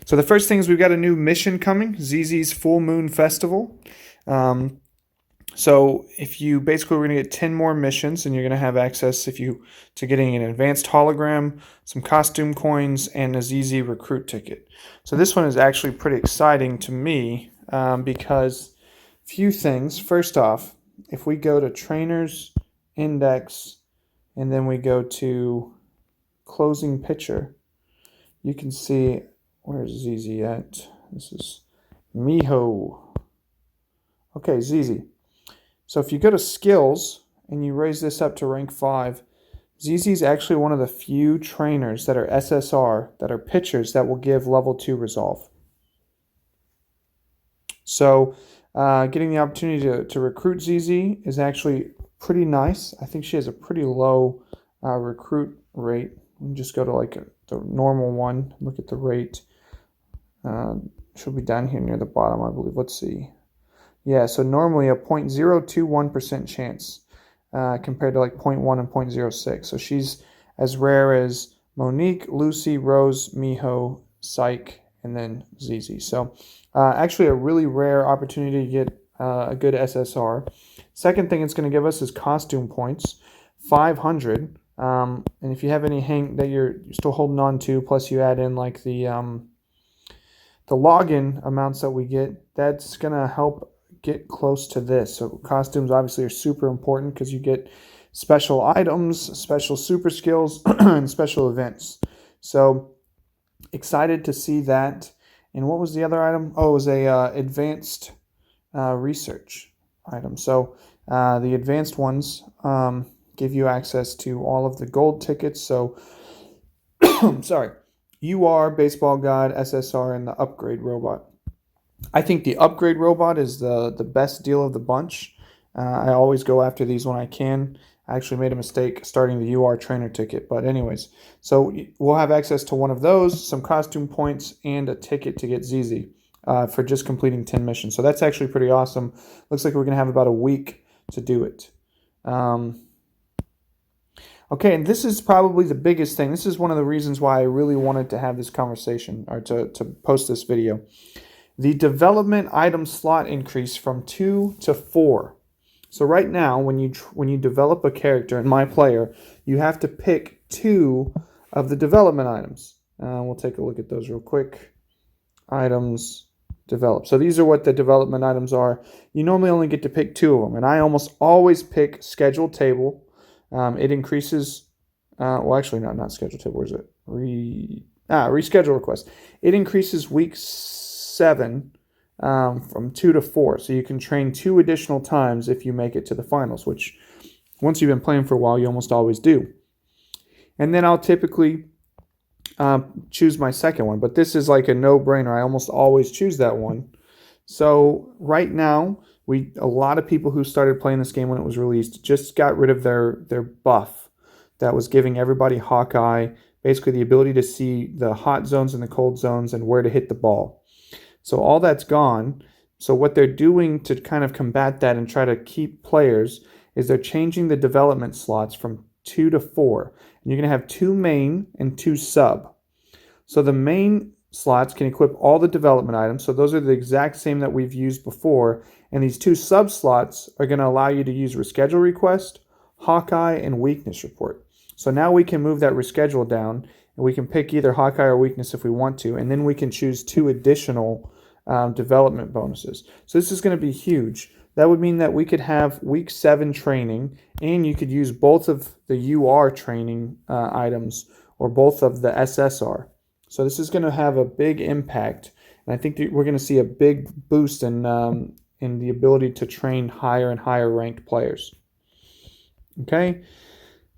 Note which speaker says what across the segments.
Speaker 1: So the first thing is we've got a new mission coming, ZZ's Full Moon Festival. So if you basically we're going to get 10 more missions, and you're going to have access to getting an advanced hologram, some costume coins, and a ZZ recruit ticket. So this one is actually pretty exciting to me because few things. First off, if we go to trainers, index, and then we go to closing picture, you can see, where's ZZ at? This is Miho. Okay, ZZ. So if you go to skills and you raise this up to rank 5, ZZ is actually one of the few trainers that are SSR, that are pitchers, that will give level 2 resolve. So getting the opportunity to recruit ZZ is actually pretty nice. I think she has a pretty low recruit rate. We can just go to like the normal one, look at the rate. She'll be down here near the bottom, I believe. Let's see. Yeah, so normally a 0.021% chance compared to like 0.1 and 0.06. So she's as rare as Monique, Lucy, Rose, Miho, Psych, and then ZZ. So actually a really rare opportunity to get a good SSR. Second thing it's going to give us is costume points, 500. And if you have any hang that you're still holding on to, plus you add in like the login amounts that we get, that's going to help get close to this. So costumes obviously are super important because you get special items, special super skills, and special events. So excited to see that. And what was the other item? Oh, it was a advanced research item. So the advanced ones give you access to all of the gold tickets. So sorry, UR, Baseball God, SSR, and the upgrade robot. I think the upgrade robot is the best deal of the bunch. I always go after these when I can. I actually made a mistake starting the UR trainer ticket. But anyways, so we'll have access to one of those, some costume points, and a ticket to get ZZ for just completing 10 missions. So that's actually pretty awesome. Looks like we're going to have about a week to do it. Okay, and this is probably the biggest thing. This is one of the reasons why I really wanted to have this conversation, or to post this video. The development item slot increase from 2 to 4. So right now, when you develop a character in My Player, you have to pick 2 of the development items. We'll take a look at those real quick. Items develop. So these are what the development items are. You normally only get to pick 2 of them, and I almost always pick scheduled table. It increases. Well, actually, not scheduled table. Where is it? Reschedule request. It increases week 7 from 2 to 4. So you can train 2 additional times if you make it to the finals, which once you've been playing for a while, you almost always do. And then I'll typically choose my second one. But this is like a no-brainer. I almost always choose that one. So right now, a lot of people who started playing this game when it was released just got rid of their buff that was giving everybody Hawkeye, basically the ability to see the hot zones and the cold zones and where to hit the ball. So all that's gone. So what they're doing to kind of combat that and try to keep players is they're changing the development slots from 2 to 4. And you're going to have 2 main and 2 sub. So the main slots can equip all the development items. So those are the exact same that we've used before. And these 2 sub slots are going to allow you to use reschedule request, Hawkeye, and weakness report. So now we can move that reschedule down, and we can pick either Hawkeye or weakness if we want to, and then we can choose 2 additional development bonuses. So this is going to be huge. That would mean that we could have week 7 training, and you could use both of the UR training items or both of the SSR. So this is going to have a big impact, and I think that we're going to see a big boost in the ability to train higher and higher ranked players. Okay,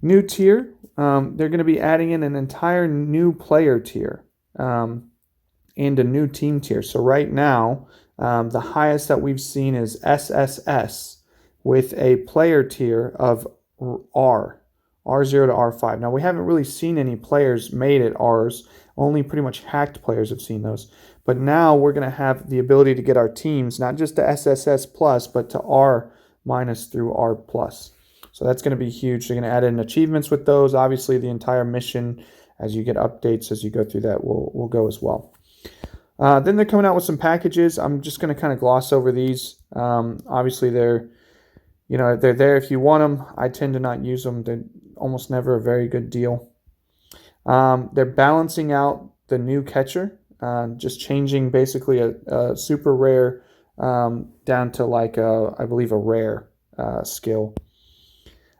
Speaker 1: new tier. They're going to be adding in an entire new player tier and a new team tier. So right now, the highest that we've seen is SSS with a player tier of R0 to R5. Now, we haven't really seen any players made at Rs. Only pretty much hacked players have seen those. But now we're going to have the ability to get our teams, not just to SSS+, but to R- through R+. So that's going to be huge. They're going to add in achievements with those. Obviously, the entire mission, as you get updates, as you go through that, will go as well. Then they're coming out with some packages. I'm just going to kind of gloss over these. Obviously, they're there if you want them. I tend to not use them. They're almost never a very good deal. They're balancing out the new catcher, just changing basically a super rare down to like I believe a rare skill.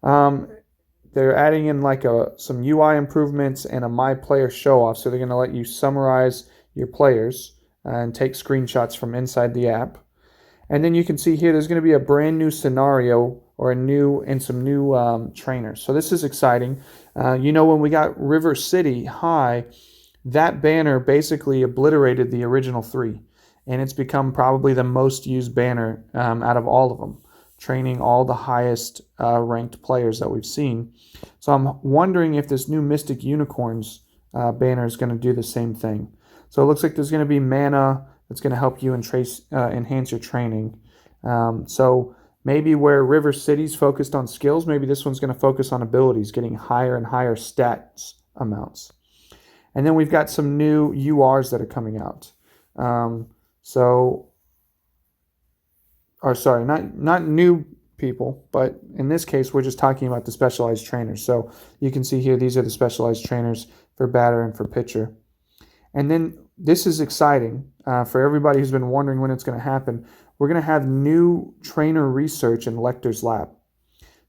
Speaker 1: They're adding in like some UI improvements and a My Player show off. So they're going to let you summarize your players and take screenshots from inside the app. And then you can see here there's going to be a brand new scenario or some new trainers. So this is exciting. When we got River City High, that banner basically obliterated the original 3. And it's become probably the most used banner out of all of them, training all the highest ranked players that we've seen. So I'm wondering if this new Mystic Unicorns banner is going to do the same thing. So it looks like there's going to be mana that's going to help you enhance your training. So maybe where River City's focused on skills, maybe this one's going to focus on abilities, getting higher and higher stats amounts. And then we've got some new URs that are coming out. Not new people, but in this case, we're just talking about the specialized trainers. So you can see here, these are the specialized trainers for batter and for pitcher. And then this is exciting for everybody who's been wondering when it's going to happen. We're going to have new trainer research in Lecter's lab.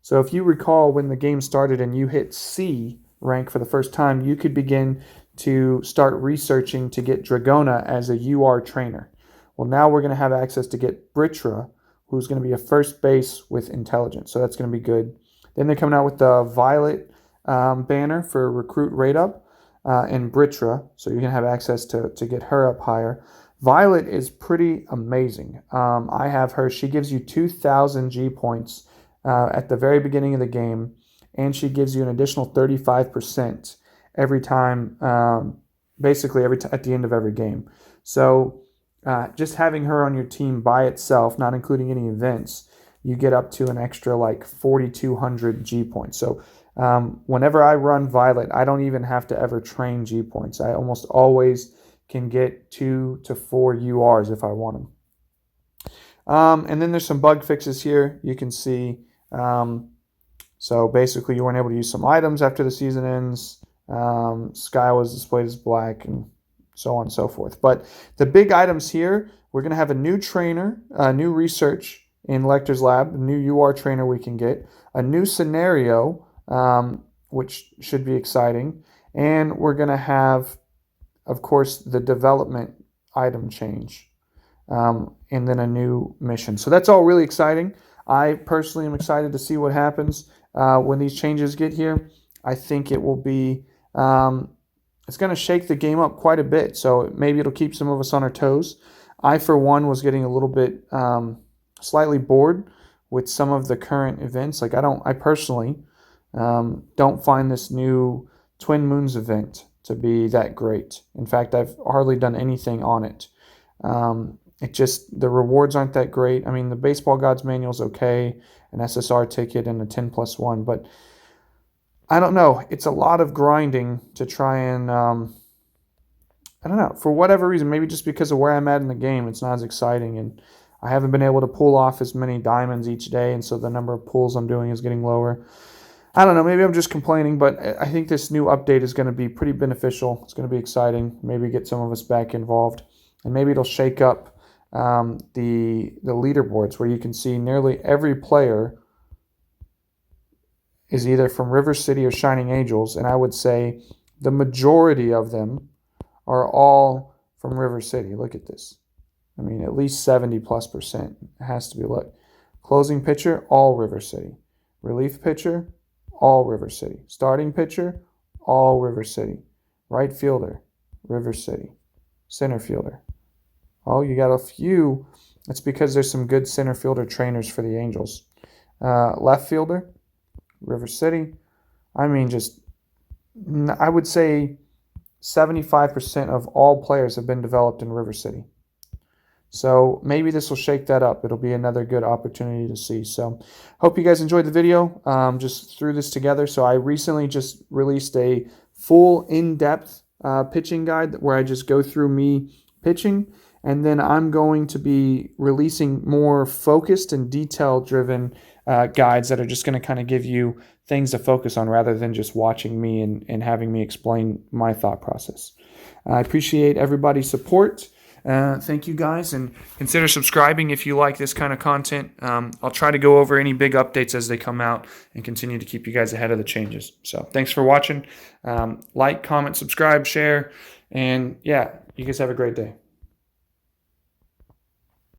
Speaker 1: So if you recall when the game started and you hit C rank for the first time, you could begin to start researching to get Dragona as a UR trainer. Well, now we're going to have access to get Britra, who's going to be a first base with intelligence. So that's going to be good. Then they're coming out with the Violet banner for recruit rate up and Britra. So you're going to have access to get her up higher. Violet is pretty amazing. I have her. She gives you 2,000 G points at the very beginning of the game, and she gives you an additional 35% every time, at the end of every game. So just having her on your team by itself, not including any events, you get up to an extra like 4,200 G points. So whenever I run Violet, I don't even have to ever train G points. I almost always can get 2 to 4 URs if I want them. And then there's some bug fixes here. You can see, so basically you weren't able to use some items after the season ends. Sky was displayed as black and so on and so forth. But the big items here, we're going to have a new trainer, new research in Lecter's lab, a new UR trainer we can get, a new scenario, which should be exciting. And we're going to have, of course, the development item change, and then a new mission. So that's all really exciting. I personally am excited to see what happens when these changes get here. I think it will be, it's going to shake the game up quite a bit. So maybe it'll keep some of us on our toes. I, for one, was getting a little bit slightly bored with some of the current events. Like I personally don't find this new Twin Moons event to be that great. In fact, I've hardly done anything on it. The rewards aren't that great. I mean, the Baseball Gods manual is okay, an SSR ticket and a 10+1, but I don't know. It's a lot of grinding to try and, I don't know, for whatever reason, maybe just because of where I'm at in the game, it's not as exciting, and I haven't been able to pull off as many diamonds each day, and so the number of pulls I'm doing is getting lower. I don't know, maybe I'm just complaining, but I think this new update is going to be pretty beneficial. It's going to be exciting. Maybe get some of us back involved, and maybe it'll shake up the leaderboards where you can see nearly every player is either from River City or Shining Angels, and I would say the majority of them are all from River City. Look at this. I mean, at least 70+% has to be. Look, closing pitcher, all River City. Relief pitcher, all River City. Starting pitcher, all River City. Right fielder, River City. Center fielder. Oh, you got a few. That's because there's some good center fielder trainers for the Angels. Left fielder, River City. I mean, I would say 75% of all players have been developed in River City. So maybe this will shake that up. It'll be another good opportunity to see. So hope you guys enjoyed the video. Just threw this together. So I recently just released a full in-depth pitching guide where I just go through me pitching. And then I'm going to be releasing more focused and detail-driven guides that are just going to kind of give you things to focus on rather than just watching me and having me explain my thought process. I appreciate everybody's support. Thank you guys, and consider subscribing if you like this kind of content. I'll try to go over any big updates as they come out and continue to keep you guys ahead of the changes. So thanks for watching. Like, comment, subscribe, share, and yeah, you guys have a great day.